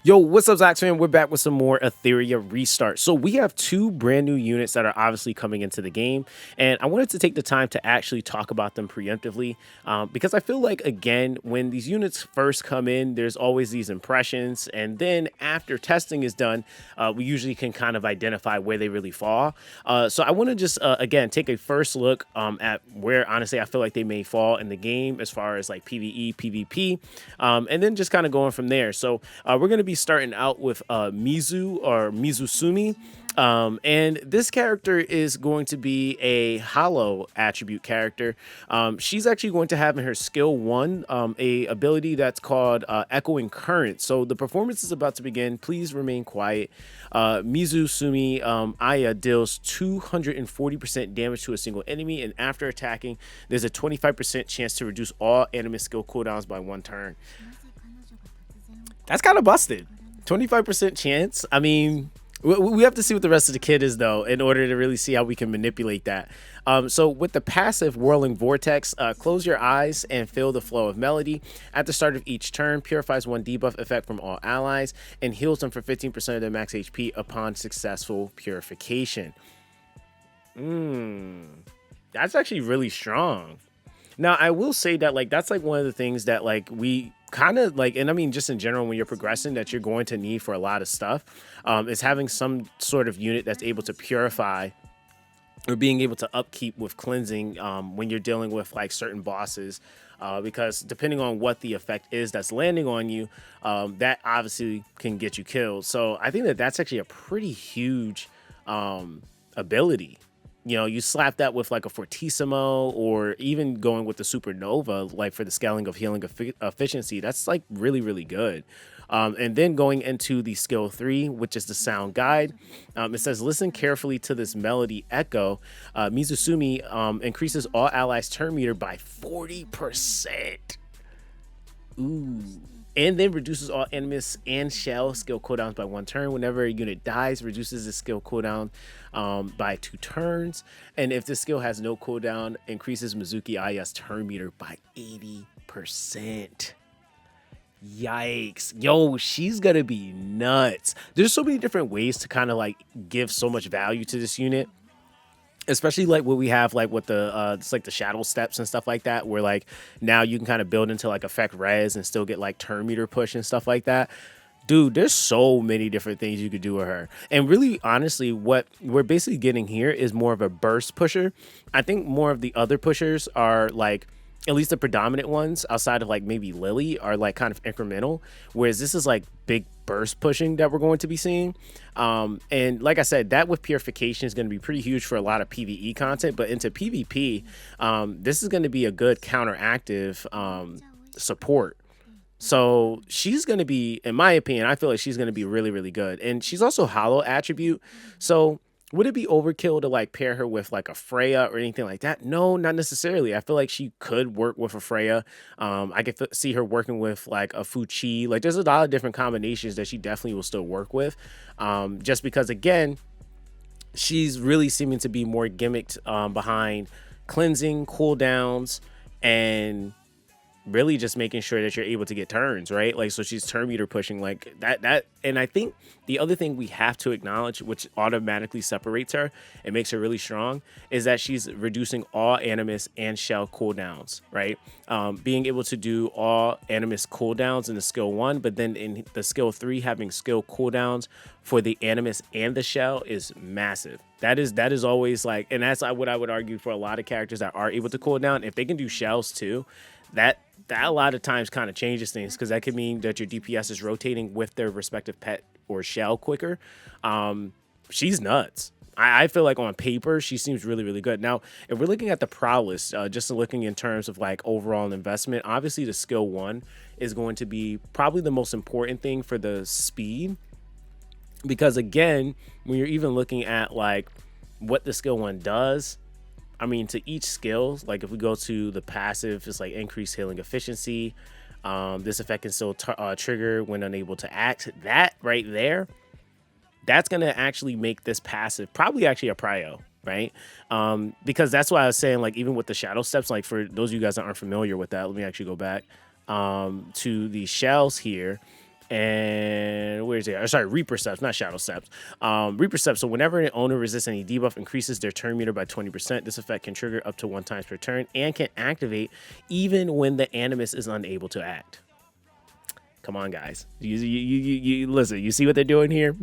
Yo, what's up, Zoxaskun? We're back with some more Etheria Restart. So we have two brand new units that are obviously coming into the game, and I wanted to take the time to actually talk about them preemptively because I feel like, again, when these units first come in, there's always these impressions, and then after testing is done, we usually can kind of identify where they really fall. So I want to just, again, take a first look at where, honestly, I feel like they may fall in the game as far as like PvE, PvP, and then just kind of going from there. So we're going to be starting out with Mizusumi. And this character is going to be a hollow attribute character. She's actually going to have in her skill 1 a ability that's called Echoing Current. So the performance is about to begin. Please remain quiet. Mizusumi Aya deals 240% damage to a single enemy, and after attacking, there's a 25% chance to reduce all Animus skill cooldowns by 1 turn. That's kind of busted. 25% chance. I mean, we have to see what the rest of the kit is, though, in order to really see how we can manipulate that. So with the passive Whirling Vortex, close your eyes and feel the flow of melody. At the start of each turn, purifies 1 debuff effect from all allies and heals them for 15% of their max HP upon successful purification. That's actually really strong. Now, I will say that, like, that's, like, one of the things that, like, we kind of, like, and I mean, just in general, when you're progressing, that you're going to need for a lot of stuff, is having some sort of unit that's able to purify or being able to upkeep with cleansing when you're dealing with, like, certain bosses. Because depending on what the effect is that's landing on you, that obviously can get you killed. So I think that that's actually a pretty huge ability. You know, you slap that with like a Fortissimo or even going with the Supernova, like for the scaling of healing efficiency, that's like really, really good. And then going into the skill 3, which is the sound guide, it says, listen carefully to this melody echo. Mizusumi increases all allies' turn meter by 40%. Ooh. And then reduces all Animus and Shell skill cooldowns by 1 turn. Whenever a unit dies, reduces the skill cooldown by 2 turns. And if the skill has no cooldown, increases Mizuki Aya's turn meter by 80%. Yikes. Yo, she's gonna be nuts. There's so many different ways to kind of like give so much value to this unit, especially like what we have like with the it's like the shadow steps and stuff like that, where like now you can kind of build into like effect res and still get like turn meter push and stuff like that. Dude, there's so many different things you could do with her. And really, honestly, what we're basically getting here is more of a burst pusher. I think more of the other pushers are like, at least the predominant ones outside of like maybe Lily, are like kind of incremental, whereas this is like big burst pushing that we're going to be seeing. And like I said, that with purification is going to be pretty huge for a lot of PvE content, but into PvP, this is going to be a good counteractive support. So she's going to be, in my opinion, I feel like she's going to be really, really good. And she's also hollow attribute. So would it be overkill to like pair her with like a Freya or anything like that? No, not necessarily. I feel like she could work with a Freya. I could see her working with like a Fuchi. Like there's a lot of different combinations that she definitely will still work with. Just because, again, she's really seeming to be more gimmicked behind cleansing, cooldowns, and really just making sure that you're able to get turns, right? Like, so she's turn meter pushing like that. And I think the other thing we have to acknowledge, which automatically separates her and makes her really strong, is that she's reducing all Animus and Shell cooldowns, right? Being able to do all Animus cooldowns in the skill 1, but then in the skill 3, having skill cooldowns for the Animus and the Shell is massive. That is always like, and that's what I would argue for a lot of characters that are able to cool down. If they can do shells too, that a lot of times kind of changes things, because that could mean that your DPS is rotating with their respective pet or shell quicker. She's nuts. I feel like on paper, she seems really, really good. Now, if we're looking at the prowess, just looking in terms of like overall investment, obviously the skill 1 is going to be probably the most important thing for the speed. Because again, when you're even looking at like what the skill 1 does, I mean, to each skill, like if we go to the passive, it's like increased healing efficiency. This effect can still trigger when unable to act. That right there, that's going to actually make this passive probably actually a prio, right? Because that's why I was saying, like, even with the shadow steps, like for those of you guys that aren't familiar with that, let me actually go back to the shells here. And where's it? Sorry, Reaper Steps, not Shadow Steps. Reaper Steps. So whenever an owner resists any debuff, increases their turn meter by 20%. This effect can trigger up to 1 time per turn and can activate even when the Animus is unable to act. Come on, guys. You listen. You see what they're doing here?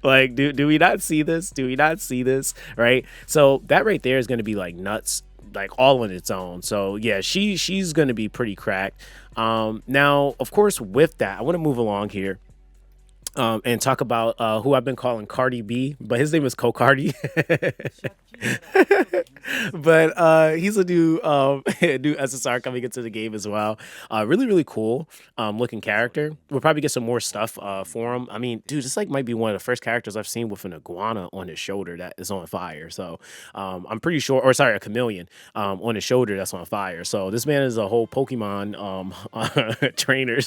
Like, do we not see this? Do we not see this? Right. So that right there is going to be like nuts, like all on its own. So yeah, she's going to be pretty cracked. Now, of course, with that, I want to move along here. And talk about who I've been calling Cardi B, but his name is Kokardi. But he's a new new SSR coming into the game as well. Really cool looking character. We'll probably get some more stuff for him. I mean, dude, this like might be one of the first characters I've seen with an iguana on his shoulder that is on fire. So I'm pretty sure, or sorry, a chameleon on his shoulder that's on fire. So this man is a whole Pokemon trainer.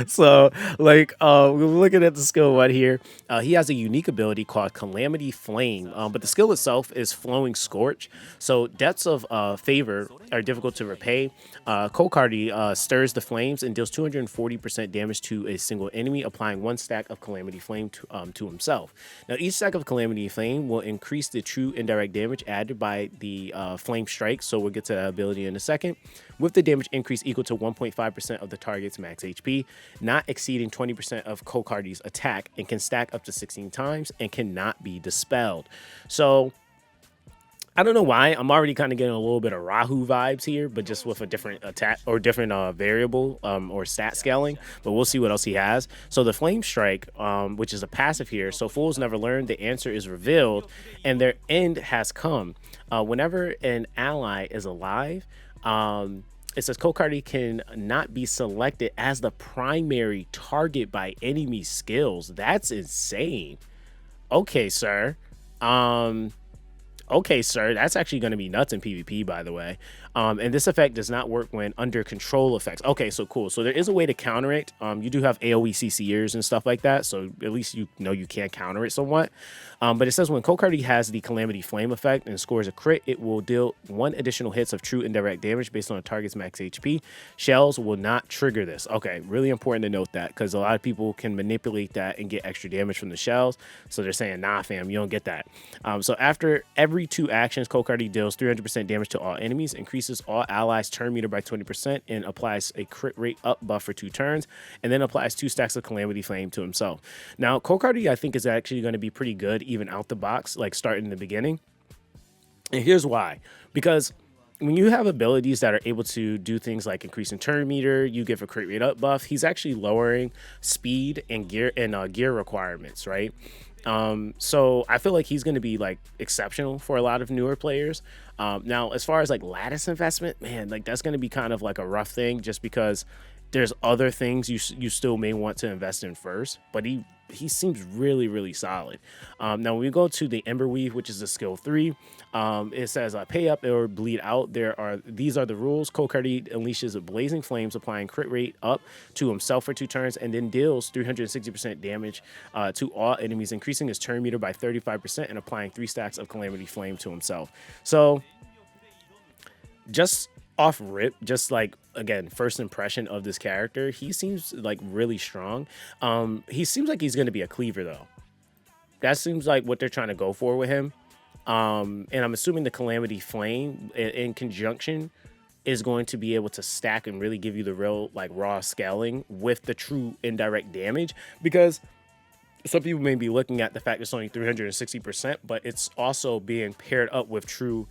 So like we're looking at the skill right here. He has a unique ability called Calamity Flame, but the skill itself is Flowing Scorch. So debts of favor are difficult to repay. Kokardi stirs the flames and deals 240% damage to a single enemy, applying 1 stack of Calamity Flame to himself. Now, each stack of Calamity Flame will increase the true indirect damage added by the flame strike. So we'll get to that ability in a second. With the damage increase equal to 1.5% of the target's max HP, not exceeding 20% of Kokardi's attack, and can stack up to 16 times and cannot be dispelled. So I don't know why. I'm already kind of getting a little bit of Rahu vibes here, but just with a different attack or different variable or stat scaling. But we'll see what else he has. So the Flame Strike, which is a passive here. So fools never learn. The answer is revealed, and their end has come. Whenever an ally is alive, it says Kokardi can not be selected as the primary target by enemy skills. That's insane. Okay, sir. Okay, sir, that's actually going to be nuts in PvP, by the way. And this effect does not work when under control effects. Okay, so cool. So there is a way to counter it. You do have AoE CCers and stuff like that, so at least you know you can counter it somewhat. But it says when Kokardi has the Calamity Flame effect and scores a crit, it will deal 1 additional hits of true indirect damage based on a target's max HP. Shells will not trigger this. Okay, really important to note that, because a lot of people can manipulate that and get extra damage from the shells. So they're saying, nah, fam, you don't get that. So after every 2 actions, Kokardi deals 300% damage to all enemies, increases all allies' turn meter by 20%, and applies a crit rate up buff for 2 turns, and then applies 2 stacks of Calamity Flame to himself. Now, Kokardi, I think, is actually going to be pretty good even out the box, like starting in the beginning. And here's why. Because when you have abilities that are able to do things like increasing turn meter, you give a crit rate up buff, he's actually lowering speed and gear requirements, right? So I feel like he's going to be like exceptional for a lot of newer players. Now, as far as like lattice investment, man, like that's going to be kind of like a rough thing, just because there's other things you still may want to invest in first, but he seems really solid. Now when we go to the Ember Weave, which is a skill 3, it says pay up or bleed out. These are the rules. Kokardi unleashes blazing flames, applying crit rate up to himself for 2 turns, and then deals 360% damage to all enemies, increasing his turn meter by 35% and applying 3 stacks of Calamity Flame to himself. So just off rip, just like, again, first impression of this character, he seems like really strong. He seems like he's going to be a cleaver though. That seems like what they're trying to go for with him. And I'm assuming the Calamity Flame in conjunction is going to be able to stack and really give you the real like raw scaling with the true indirect damage, because some people may be looking at the fact it's only 360%, but it's also being paired up with true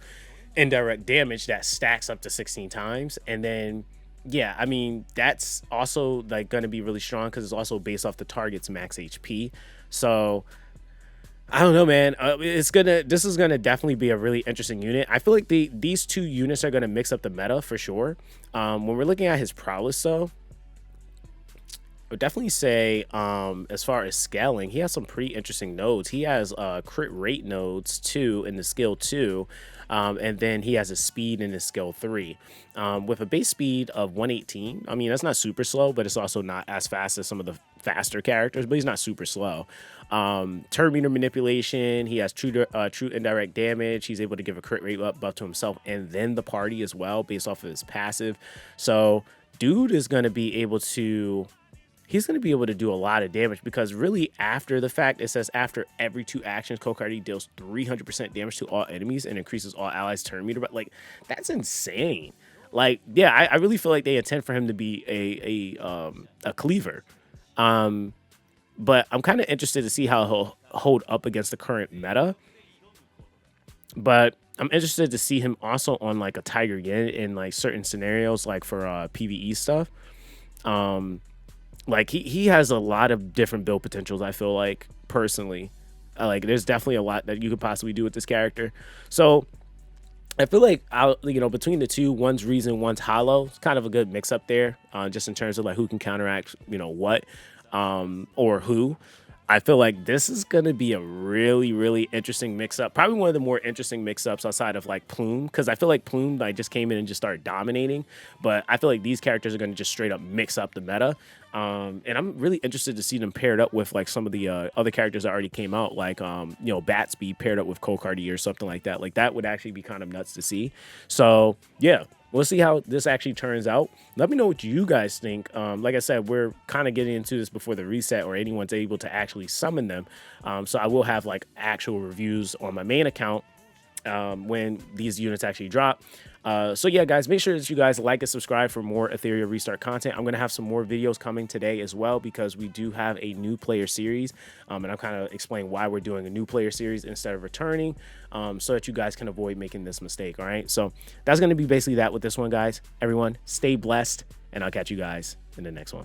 indirect damage that stacks up to 16 times. And then yeah, I mean, that's also like going to be really strong because it's also based off the target's max HP. So I don't know, man. This is gonna definitely be a really interesting unit. I feel like these 2 units are gonna mix up the meta for sure. When we're looking at his prowess though, I would definitely say as far as scaling, he has some pretty interesting nodes. He has crit rate nodes too in the skill 2. And then he has a speed in his skill 3 with a base speed of 118. I mean, that's not super slow, but it's also not as fast as some of the faster characters, but he's not super slow. Turn meter manipulation, he has true indirect damage. He's able to give a crit rate up buff to himself and then the party as well based off of his passive. So dude is going to be able to, he's going to be able to do a lot of damage, because really after the fact, it says after every 2 actions, Kokardi deals 300% damage to all enemies and increases all allies turn meter. But like, that's insane. Like, yeah, I really feel like they intend for him to be a cleaver. But I'm kind of interested to see how he'll hold up against the current meta. But I'm interested to see him also on like a Tiger Yin in like certain scenarios, like for PvE stuff. Like he has a lot of different build potentials, I feel like, personally. Like there's definitely a lot that you could possibly do with this character. So I feel like between the two, one's Reason, one's Hollow. It's kind of a good mix up there, just in terms of like who can counteract, what, or who. I feel like this is gonna be a really, really interesting mix up. Probably one of the more interesting mix ups outside of like Plume, because I feel like Plume like just came in and just started dominating. But I feel like these characters are gonna just straight up mix up the meta. And I'm really interested to see them paired up with like some of the other characters that already came out, like Batsby paired up with Kokardi or something like that. Like that would actually be kind of nuts to see. So yeah, we'll see how this actually turns out. Let me know what you guys think. Like I said, we're kind of getting into this before the reset or anyone's able to actually summon them. So I will have like actual reviews on my main account when these units actually drop. So yeah, guys, make sure that you guys like and subscribe for more Etheria Restart content. I'm going to have some more videos coming today as well, because we do have a new player series. And I'm kind of explaining why we're doing a new player series instead of returning, so that you guys can avoid making this mistake. All right. So that's going to be basically that with this one, guys. Everyone stay blessed, and I'll catch you guys in the next one.